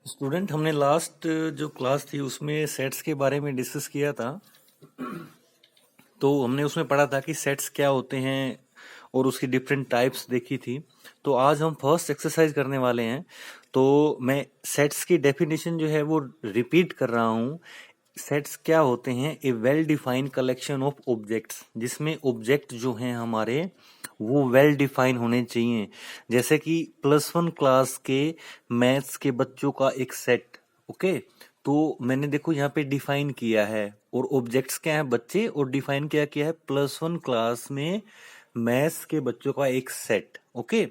Student, हमने last जो class थी उसमें सेट्स के बारे में डिस्कस किया था। तो हमने उसमें पढ़ा था कि सेट्स क्या होते हैं और उसकी डिफरेंट टाइप्स देखी थी। तो आज हम फर्स्ट एक्सरसाइज करने वाले हैं। तो मैं सेट्स की डेफिनेशन जो है वो रिपीट कर रहा हूँ। सेट्स क्या होते हैं? A well defined collection of objects, जिसमें ऑब्जेक्ट जो हैं हमारे वो वेल डिफाइन होने चाहिए। जैसे कि +1 क्लास के मैथ्स के बच्चों का एक सेट। ओके, तो मैंने देखो यहाँ पे डिफाइन किया है, और ऑब्जेक्ट्स क्या है? बच्चे। और डिफाइन क्या किया है? +1 क्लास में मैथ्स के बच्चों का एक सेट। ओके,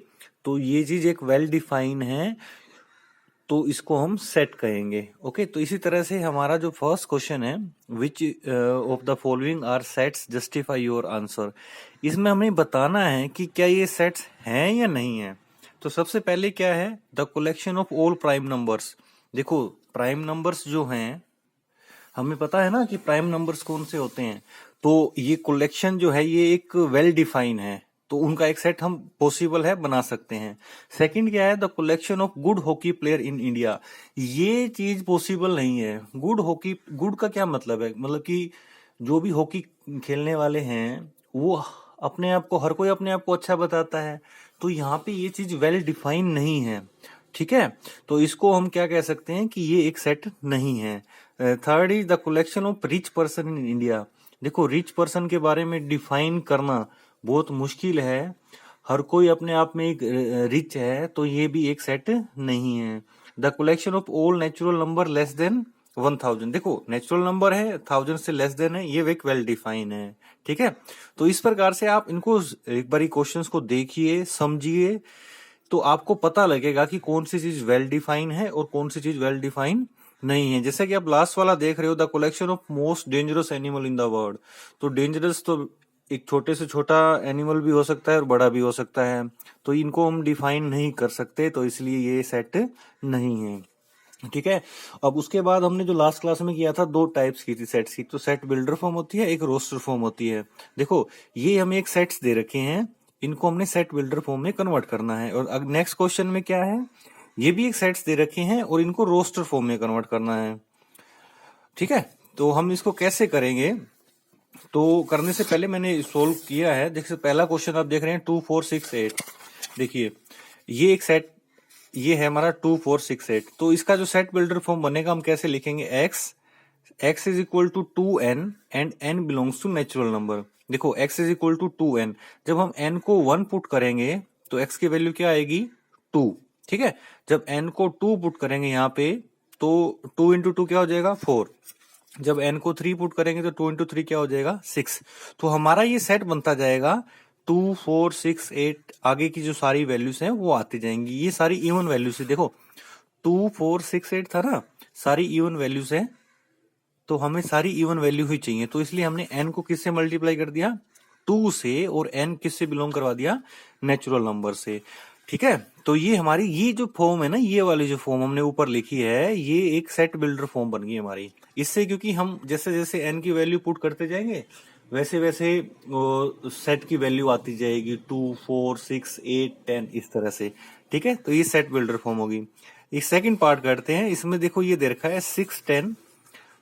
तो ये चीज एक वेल डिफाइन है, तो इसको हम सेट कहेंगे। ओके, तो इसी तरह से हमारा जो फर्स्ट क्वेश्चन है, which of the following are sets, justify your answer. इसमें हमें बताना है कि क्या ये सेट्स हैं या नहीं है। तो सबसे पहले क्या है? The collection of all prime numbers. देखो, प्राइम नंबर्स जो हैं, हमें पता है ना कि प्राइम नंबर्स कौन से होते हैं। तो ये कलेक्शन जो है ये एक वेल डिफाइन है, तो उनका एक सेट हम पॉसिबल है बना सकते हैं। सेकंड क्या है? The collection of good hockey player in India. ये चीज पॉसिबल नहीं है। गुड हॉकी, गुड का क्या मतलब है? मतलब कि जो भी हॉकी खेलने वाले हैं वो अपने आप को, हर कोई अपने आप को अच्छा बताता है। तो यहाँ पे ये चीज वेल डिफाइन नहीं है। ठीक है, तो इसको हम क्या कह सकते हैं कि ये एक सेट नहीं है। Third is the collection of rich person in India. देखो, रिच पर्सन के बारे में डिफाइन करना बहुत मुश्किल है। हर कोई अपने आप में एक रिच है, तो ये भी एक सेट नहीं है। The collection of all natural number less than 1000। देखो, नेचुरल नंबर है, 1000 से लेस देन है, ये एक वेल डिफाइन है। ठीक है, तो इस प्रकार से आप इनको एक बार क्वेश्चंस को देखिए, समझिए, तो आपको पता लगेगा कि कौन सी चीज वेल डिफाइन है और कौन सी चीज वेल डिफाइन नहीं है। जैसे कि आप लास्ट वाला देख रहे हो, the collection of most dangerous animal in the world. तो डेंजरस तो एक छोटे से छोटा एनिमल भी हो सकता है और बड़ा भी हो सकता है, तो इनको हम डिफाइन नहीं कर सकते, तो इसलिए ये सेट नहीं है। ठीक है, अब उसके बाद हमने जो लास्ट क्लास में किया था, दो टाइप्स की थी सेट्स की। तो सेट बिल्डर फॉर्म होती है, एक रोस्टर फॉर्म होती है। देखो, ये हमें एक सेट्स दे रखे हैं, इनको हमने सेट बिल्डर फॉर्म में कन्वर्ट करना है। और नेक्स्ट क्वेश्चन में क्या है? ये भी एक सेट्स दे रखे हैं और इनको रोस्टर फॉर्म में कन्वर्ट करना है। ठीक है, तो हम इसको कैसे करेंगे? तो करने से पहले मैंने सोल्व किया है। देखिए, पहला क्वेश्चन आप देख रहे हैं 2 4 6 8। देखिए, ये एक सेट, ये है हमारा 2 4 6 8। तो इसका जो सेट बिल्डर फॉर्म बनेगा, हम कैसे लिखेंगे? x is equal to 2n and n belongs to natural number. देखो, x is equal to 2n, जब हम n को 1 पुट करेंगे तो x की वैल्यू क्या आएगी? 2। ठीक है, जब n को 2 पुट करेंगे यहाँ पे, तो 2 इंटू 2 क्या हो जाएगा? 4। जब n को 3 पुट करेंगे तो 2 इंटू 3 क्या हो जाएगा? 6। तो हमारा ये सेट बनता जाएगा 2 4 6 8। आगे की जो सारी वैल्यूज हैं वो आती जाएंगी, ये सारी इवन वैल्यूज है। देखो, 2 4 6 8 था ना, सारी इवन वैल्यूज है, तो हमें सारी इवन वैल्यू ही चाहिए। तो इसलिए हमने n को किससे मल्टीप्लाई कर दिया? 2 से, और n किससे बिलोंग करवा दिया? नेचुरल नंबर से। ठीक है, तो ये हमारी ये जो फॉर्म है ना, ये वाली जो फॉर्म हमने ऊपर लिखी है, ये एक सेट बिल्डर फॉर्म बन गई हमारी। इससे, क्योंकि हम जैसे जैसे n की वैल्यू पुट करते जाएंगे, वैसे वैसे सेट की वैल्यू आती जाएगी, 2 4 6 8 10 इस तरह से। ठीक है, तो ये सेट बिल्डर फॉर्म होगी। एक सेकंड पार्ट करते हैं। इसमें देखो, ये दे रखा है 6 10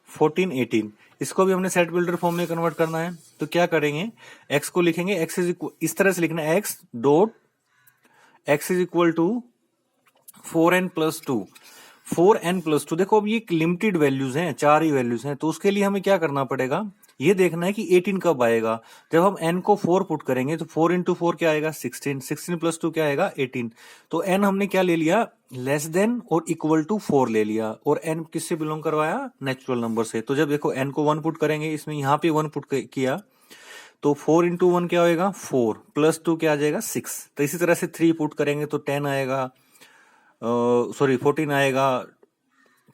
14 18। इसको भी हमने सेट बिल्डर फॉर्म में कन्वर्ट करना है। तो क्या करेंगे? x को लिखेंगे, x इज इस तरह से लिखना है, x is equal to 4n+2। 4n+2। देखो, अब ये लिमिटेड वैल्यूज हैं, 4 ही वैल्यूज हैं, तो उसके लिए हमें क्या करना पड़ेगा? ये देखना है कि 18 कब आएगा। जब हम n को 4 पुट करेंगे तो 4 इंटू 4 क्या आएगा? 16। 16+2 क्या आएगा? 18। तो n हमने क्या ले लिया? लेस देन और इक्वल टू 4 ले लिया, और n किससे बिलोंग करवाया? नेचुरल नंबर से। तो जब देखो n को 1 पुट करेंगे, इसमें यहाँ पे 1 पुट किया, तो 4 इंटू 1 क्या होएगा? 4 प्लस 2 क्या आ जाएगा? 6। तो इसी तरह से 3 पुट करेंगे तो 10 आएगा, सॉरी 14 आएगा।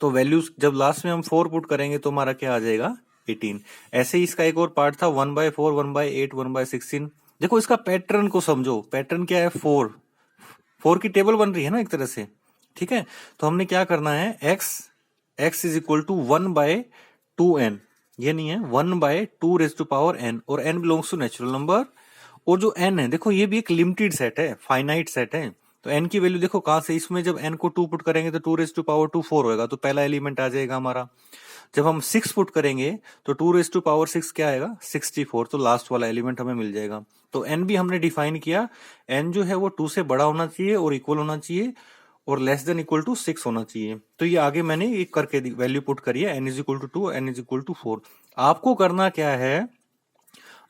तो वैल्यूज जब लास्ट में हम 4 पुट करेंगे तो हमारा क्या आ जाएगा? 18। ऐसे ही इसका एक और पार्ट था, 1/4 1/8 1/16। देखो, इसका पैटर्न को समझो। पैटर्न क्या है? 4 की टेबल बन रही है ना एक तरह से। ठीक है, तो हमने क्या करना है? x is equal to 1/2n। ये नहीं है, 1/2 रेज टू पावर n, और n belongs to natural number. और जो n है, देखो, ये भी एक लिमिटेड सेट है, फाइनाइट सेट है। तो n की वैल्यू देखो कहां से, इसमें जब n को 2 पुट करेंगे तो 2 रेज टू पावर 2 4 होएगा, तो पहला एलिमेंट आ जाएगा हमारा। जब हम 6 पुट करेंगे तो 2 रेज टू पावर 6 क्या आएगा 64, तो लास्ट वाला एलिमेंट हमें मिल जाएगा। तो n भी हमने डिफाइन किया, n जो है वो 2 से बड़ा होना चाहिए और इक्वल होना चाहिए और लेस देन इक्वल टू 6 होना चाहिए। तो ये आगे मैंने एक करके वैल्यू पुट करी है, n is equal to 2, n is equal to 4। आपको करना क्या है,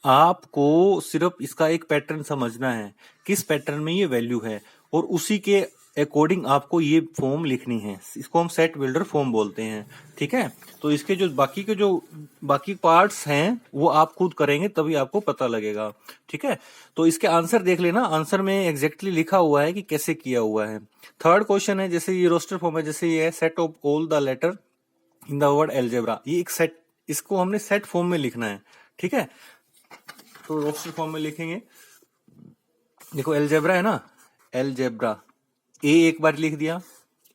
आपको सिर्फ इसका एक पैटर्न समझना है, किस पैटर्न में ये वैल्यू है, और उसी के अकॉर्डिंग आपको ये फॉर्म लिखनी है। इसको हम सेट बिल्डर फॉर्म बोलते हैं, ठीक है। तो इसके जो बाकी पार्ट्स हैं वो आप खुद करेंगे तभी आपको पता लगेगा, ठीक है। तो इसके आंसर देख लेना, आंसर में एग्जैक्टली लिखा हुआ है कि कैसे किया हुआ है। थर्ड क्वेश्चन है, जैसे ये रोस्टर फॉर्म है, जैसे ये है set of all the letter in the word algebra, ये एक सेट, इसको हमने सेट फॉर्म में लिखना है, ठीक है। तो रोस्टर फॉर्म में लिखेंगे, देखो एलजेब्रा है ना, एलजेब्रा ए एक बार लिख दिया,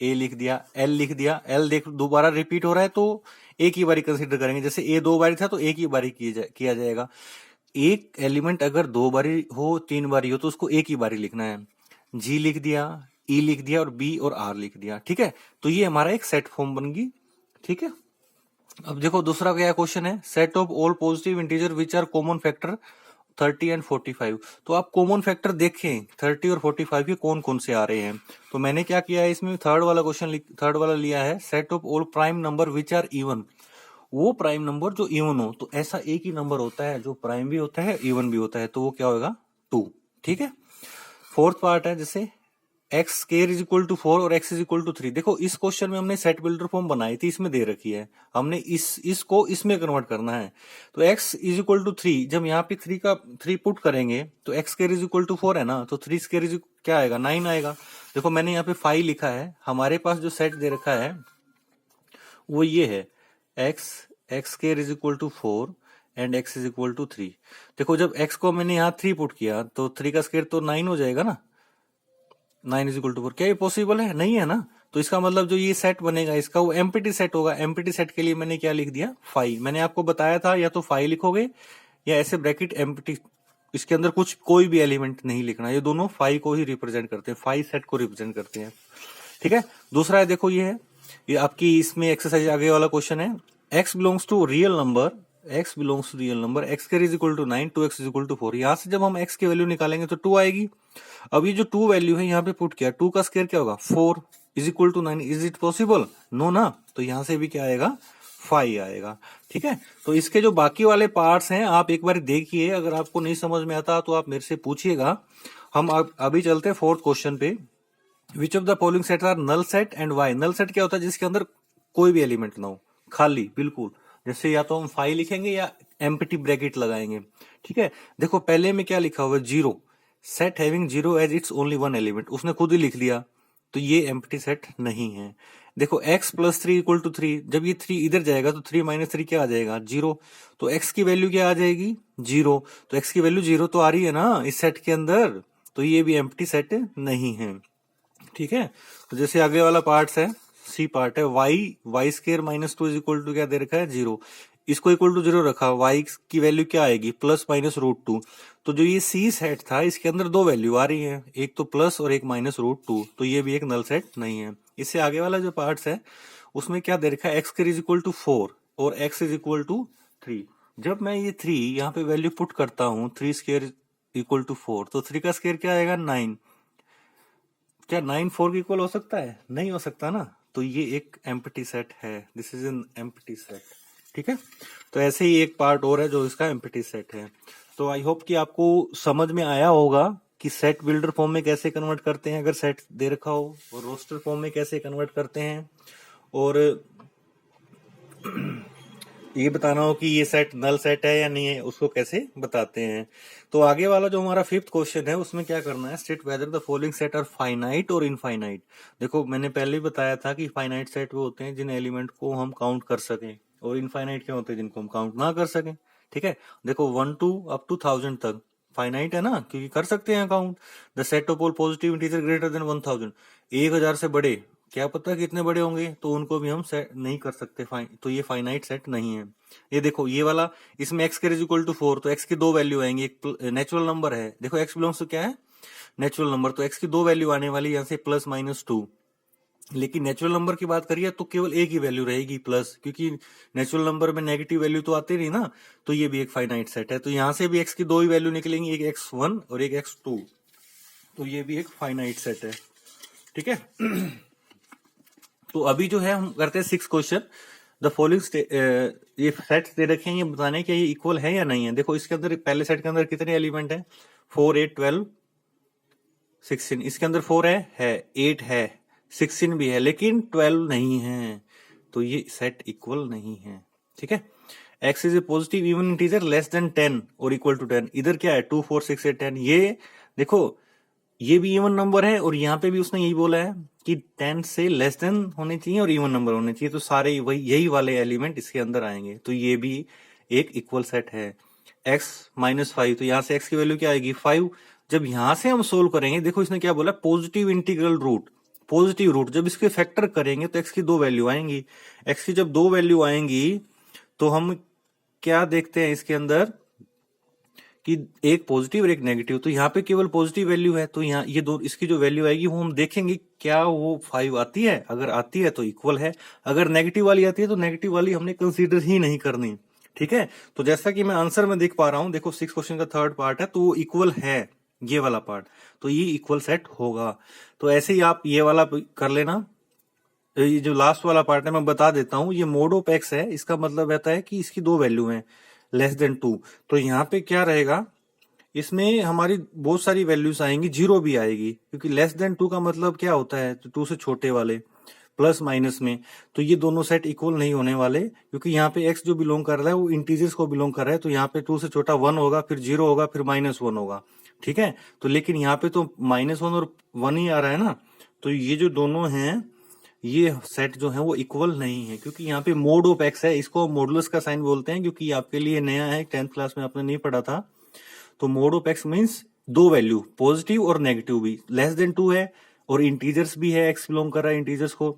ए लिख दिया, एल लिख दिया, एल देख दोबारा रिपीट हो रहा है तो एक ही बारी कंसीडर करेंगे। जैसे ए 2 बारी था तो एक ही बारी किया जाएगा। एक एलिमेंट अगर 2 बारी हो 3 बारी हो तो उसको एक ही बारी लिखना है। जी लिख दिया, ई लिख दिया और बी और आर लिख दिया, ठीक है। तो ये हमारा एक सेट फॉर्म बन गई, ठीक है। अब देखो दूसरा क्या क्वेश्चन है, set of all positive integer which are common factor 30 and 45। तो आप कॉमन फैक्टर देखें 30 और 45 के कौन कौन से आ रहे हैं। तो मैंने क्या किया है, इसमें थर्ड वाला लिया है, set of all prime number which are even. वो प्राइम नंबर जो इवन हो, तो ऐसा एक ही नंबर होता है जो प्राइम भी होता है इवन भी होता है, तो वो क्या होगा 2, ठीक है। फोर्थ पार्ट है, जैसे x square is equal to 4 और एक्स इज इक्वल टू 3। देखो इस क्वेश्चन में हमने सेट बिल्डर फॉर्म बनाई थी, इसमें दे रखी है, हमने इसको इसमें कन्वर्ट करना है। तो एक्स इज इक्वल टू 3, जब यहाँ पे 3 पुट करेंगे तो x square is equal to 4 है ना, तो 3 स्केयर इज क्या आएगा 9 आएगा। देखो मैंने यहाँ पे 5 लिखा है, हमारे पास जो सेट दे रखा है वो ये है, x square is equal to 4 and x is equal to 3। देखो जब एक्स को मैंने यहाँ 3 पुट किया तो 3 का स्केयर तो 9 हो जाएगा ना, 9 इज इक्वल टू 4। क्या ये पॉसिबल है, नहीं है ना। तो इसका मतलब जो ये सेट बनेगा इसका वो एम्प्टी सेट होगा। एम्प्टी सेट के लिए मैंने क्या लिख दिया 5। मैंने आपको बताया था या तो 5 लिखोगे या ऐसे ब्रैकेट एम्प्टी, इसके अंदर कुछ कोई भी एलिमेंट नहीं लिखना, ये दोनों 5 को ही रिप्रेजेंट करते हैं, 5 सेट को रिप्रेजेंट करते हैं, ठीक है। दूसरा है, देखो ये है, ये आपकी इसमें एक्सरसाइज आगे वाला क्वेश्चन है, x belongs to real number, x belongs to real number, x square is equal to 9, 2x is equal to 4। यहां से जब हम x की वैल्यू निकालेंगे तो 2 आएगी। अब ये जो 2 वैल्यू है यहाँ पे पुट किया, 2 का स्क्वायर क्या होगा 4 is equal to 9। Is it possible, no ना। तो यहां से भी क्या आएगा 5 आएगा, ठीक है। तो इसके जो बाकी वाले पार्ट्स हैं आप एक बार देखिए, अगर आपको नहीं समझ में आता तो आप मेरे से पूछिएगा। हम अभी चलते हैं फोर्थ क्वेश्चन पे, which of the following set are null set and Y. Null set क्या होता है, जिसके अंदर कोई भी एलिमेंट ना हो, खाली बिल्कुल, जैसे या तो हम 5 लिखेंगे या एम्प्टी ब्रैकेट लगाएंगे, ठीक है। देखो पहले में क्या लिखा हुआ है, 0, set having 0 as its only one element, उसने खुद ही लिख लिया, तो ये एम्प्टी सेट नहीं है। देखो x प्लस 3 इक्वल टू 3, जब ये 3 इधर जाएगा तो 3 माइनस 3 क्या आ जाएगा 0, तो x की वैल्यू क्या आ जाएगी 0। तो x की वैल्यू 0 तो आ रही है ना इस सेट के अंदर, तो ये भी एम्प्टी सेट नहीं है, ठीक है। तो जैसे आगे वाला पार्ट है, सी पार्ट है, Y square minus 2 is equal to क्या दे रखा है 0, इसको इक्वल टू 0 रखा, वाई की वैल्यू क्या आएगी प्लस माइनस रूट 2। तो जो ये सी सेट था इसके अंदर 2 वैल्यू आ रही है, एक तो प्लस और एक माइनस रूट 2, तो ये भी एक नल सेट नहीं है। इससे आगे वाला जो पार्ट है उसमें क्या दे रखा है, x square is equal to 4 और एक्स इज इक्वल टू 3। जब मैं ये 3 यहाँ पे वैल्यू पुट करता हूँ, 3 स्क्वायर इक्वल टू 4, तो 3 का स्क्वायर क्या आएगा 9। क्या 9 4 के इक्वल हो सकता है, नहीं हो सकता ना। तो ये एक एम्प्टी सेट है, this is an empty set, ठीक है। तो ऐसे ही एक पार्ट और है जो इसका एम्प्टी सेट है। तो आई होप कि आपको समझ में आया होगा कि सेट बिल्डर फॉर्म में कैसे कन्वर्ट करते हैं अगर सेट दे रखा हो, और रोस्टर फॉर्म में कैसे कन्वर्ट करते हैं, और ये बताना हो कि ये सेट नल सेट है या नहीं है, उसको कैसे बताते हैं। तो आगे वाला जो हमारा फिफ्थ क्वेश्चन है उसमें क्या करना है, state whether the following set are finite और इनफाइनाइट। देखो मैंने पहले ही बताया था कि फाइनाइट सेट वो होते हैं जिन एलिमेंट को हम काउंट कर सकें, और इनफाइनाइट क्या होते हैं जिनको हम काउंट ना कर सकें, ठीक है। देखो 1 to up to 1000 तक फाइनाइट है ना, क्योंकि कर सकते हैं count. The set of all positive integer greater than 1000, 1000 से बड़े, क्या पता कितने बड़े होंगे, तो उनको भी हम सेट नहीं कर सकते, तो ये फाइनाइट सेट नहीं है। ये देखो ये वाला, इसमें एक्स के इज इक्वल टू 4, तो एक्स की 2 वैल्यू आएंगी, एक नेचुरल नंबर है। देखो एक्स बिलोंग्स टू क्या है नेचुरल नंबर, तो एक्स की दो वैल्यू आने वाली यहाँ से प्लस माइनस टू। लेकिन नेचुरल नंबर की बात करिए तो केवल एक ही वैल्यू रहेगी प्लस, क्योंकि नेचुरल नंबर में नेगेटिव वैल्यू तो आती नहीं ना। तो ये भी एक फाइनाइट सेट है, तो यहां से भी एक्स की दो ही वैल्यू निकलेंगी, एक x1 और एक x2, तो ये भी एक फाइनाइट सेट है। ठीक है। तो अभी जो है हम करते हैं 6 क्वेश्चन। द फॉलोइंग ये सेट्स दे रखे हैं, ये बताने कि ये इक्वल है या नहीं है। देखो इसके अंदर पहले सेट के अंदर कितने एलिमेंट है, 4 8 12 16। इसके अंदर 4 है 8 है 16 भी है, लेकिन 12 नहीं है, तो ये सेट इक्वल नहीं है। ठीक है। x is a positive even integer less than 10 और इक्वल टू 10। इधर क्या है 2 4 6 8 10। ये देखो ये भी इवन नंबर है और यहाँ पे भी उसने यही बोला है कि 10 से लेस देन होने चाहिए और इवन नंबर होने चाहिए, तो सारे वही यही वाले एलिमेंट इसके अंदर आएंगे, तो ये भी एक इक्वल सेट है। x -5, तो यहां से x की वैल्यू क्या आएगी 5। जब यहां से हम सोल्व करेंगे, देखो इसने क्या बोला, positive integral root, positive root जब इसके फैक्टर करेंगे तो x की दो वैल्यू आएंगी। x की जब दो वैल्यू आएंगी तो हम क्या देखते हैं इसके अंदर कि एक पॉजिटिव और एक नेगेटिव, तो यहाँ पे केवल पॉजिटिव वैल्यू है, तो यहाँ ये दो इसकी जो वैल्यू आएगी वो हम देखेंगे क्या वो 5 आती है। अगर आती है तो इक्वल है, अगर नेगेटिव वाली आती है तो नेगेटिव वाली हमने कंसीडर ही नहीं करनी। ठीक है। तो जैसा कि मैं आंसर में देख पा रहा हूं, देखो 6 क्वेश्चन का थर्ड पार्ट है तो वो इक्वल है, ये वाला पार्ट, तो ये इक्वल सेट होगा। तो ऐसे ही आप ये वाला कर लेना। ये जो लास्ट वाला पार्ट है मैं बता देता हूं, ये मोड ऑफ एक्स है, इसका मतलब रहता है कि इसकी दो वैल्यू है लेस देन 2। तो यहाँ पे क्या रहेगा, इसमें हमारी बहुत सारी वैल्यूज आएंगी, जीरो भी आएगी, क्योंकि लेस देन 2 का मतलब क्या होता है, तो 2 से छोटे वाले प्लस माइनस में। तो ये दोनों सेट इक्वल नहीं होने वाले, क्योंकि यहाँ पे x जो बिलोंग कर रहा है वो इंटीजर्स को बिलोंग कर रहा है, तो यहाँ पे 2 से छोटा 1 होगा, फिर 0 होगा, फिर -1 होगा। ठीक है। तो लेकिन यहाँ पे तो -1 और 1 ही आ रहा है ना, तो ये जो दोनों हैं ये सेट जो है वो इक्वल नहीं है, क्योंकि यहाँ पे मोड ऑफ एक्स है, इसको मॉडुलस का साइन बोलते हैं, क्योंकि आपके लिए नया है, 10th क्लास में आपने नहीं पढ़ा था। तो मोड ऑफ एक्स मीन्स दो वैल्यू पॉजिटिव और नेगेटिव भी, लेस देन 2 है और इंटीजर्स भी है, एक्स बिलोंग कर रहा है इंटीजर्स को,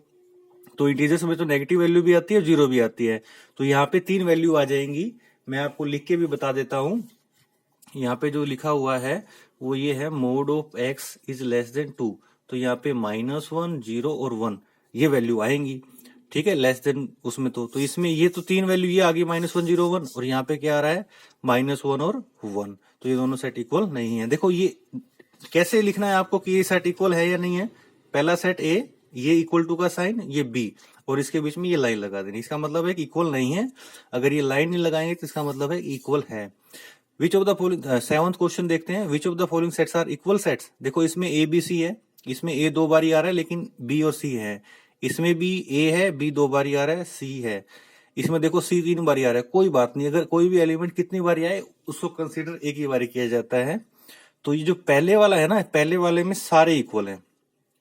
तो इंटीजर्स में तो नेगेटिव वैल्यू भी आती है, जीरो भी आती है, तो यहाँ पे 3 वैल्यू आ जाएंगी। मैं आपको लिख के भी बता देता हूं, यहाँ पे जो लिखा हुआ है वो ये है, mode of x is less than 2, तो यहाँ पे -1 0 और 1 ये वैल्यू आएंगी। ठीक है, लेस देन उसमें तो इसमें ये तो 3 वैल्यू ये आ गई, -1 0 1, और यहाँ पे क्या आ रहा है -1 और 1, तो ये दोनों सेट इक्वल नहीं है। देखो ये कैसे लिखना है आपको कि ये सेट इक्वल है या नहीं है। पहला सेट ए, ये इक्वल टू का साइन, ये बी, और इसके बीच में ये लाइन लगा देनी, इसका मतलब है कि इक्वल नहीं है। अगर ये लाइन नहीं लगाएंगे तो इसका मतलब है इक्वल है। Which of the following, 7th question देखते हैं, which of the following sets are equal sets. देखो इसमें ए बी सी है, इसमें ए 2 बार आ रहा है लेकिन बी और सी है, इसमें भी ए है, बी 2 बार आ रहा है, सी है, इसमें देखो सी 3 बार आ रहा है। कोई बात नहीं, अगर कोई भी एलिमेंट कितनी बार आए उसको कंसीडर एक ही बार किया जाता है। तो ये जो पहले वाला है ना, पहले वाले में सारे इक्वल हैं।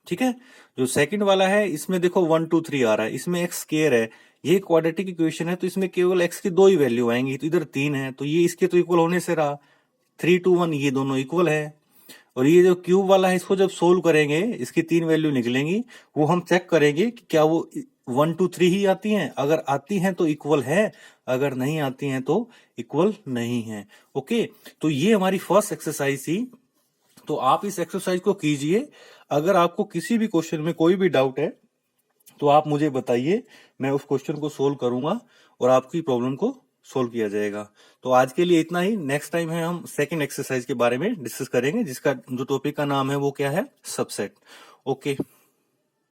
ठीक है। जो सेकंड वाला है इसमें देखो 1 2 3 आ रहा है, इसमें एक्स स्क्वायर है, ये क्वाड्रेटिक इक्वेशन है, तो इसमें केवल एक्स की दो ही वैल्यू आएंगी, तो इधर 3 है, तो ये इसके तो इक्वल होने से रहा 3 2 1, ये दोनों इक्वल है। और ये जो क्यूब वाला है इसको जब सोल्व करेंगे इसकी 3 वैल्यू निकलेंगी, वो हम चेक करेंगे कि क्या वो 1 2 3 ही आती हैं, अगर आती हैं तो इक्वल है, अगर नहीं आती हैं तो इक्वल नहीं है। ओके, तो ये हमारी फर्स्ट एक्सरसाइज थी। तो आप इस एक्सरसाइज को कीजिए, अगर आपको किसी भी क्वेश्चन में कोई भी डाउट है तो आप मुझे बताइए, मैं उस क्वेश्चन को सोल्व करूंगा और आपकी प्रॉब्लम को सोल्व किया जाएगा। तो आज के लिए इतना ही। नेक्स्ट टाइम है हम सेकंड एक्सरसाइज के बारे में डिस्कस करेंगे, जिसका जो टॉपिक का नाम है वो क्या है, सबसेट। ओके।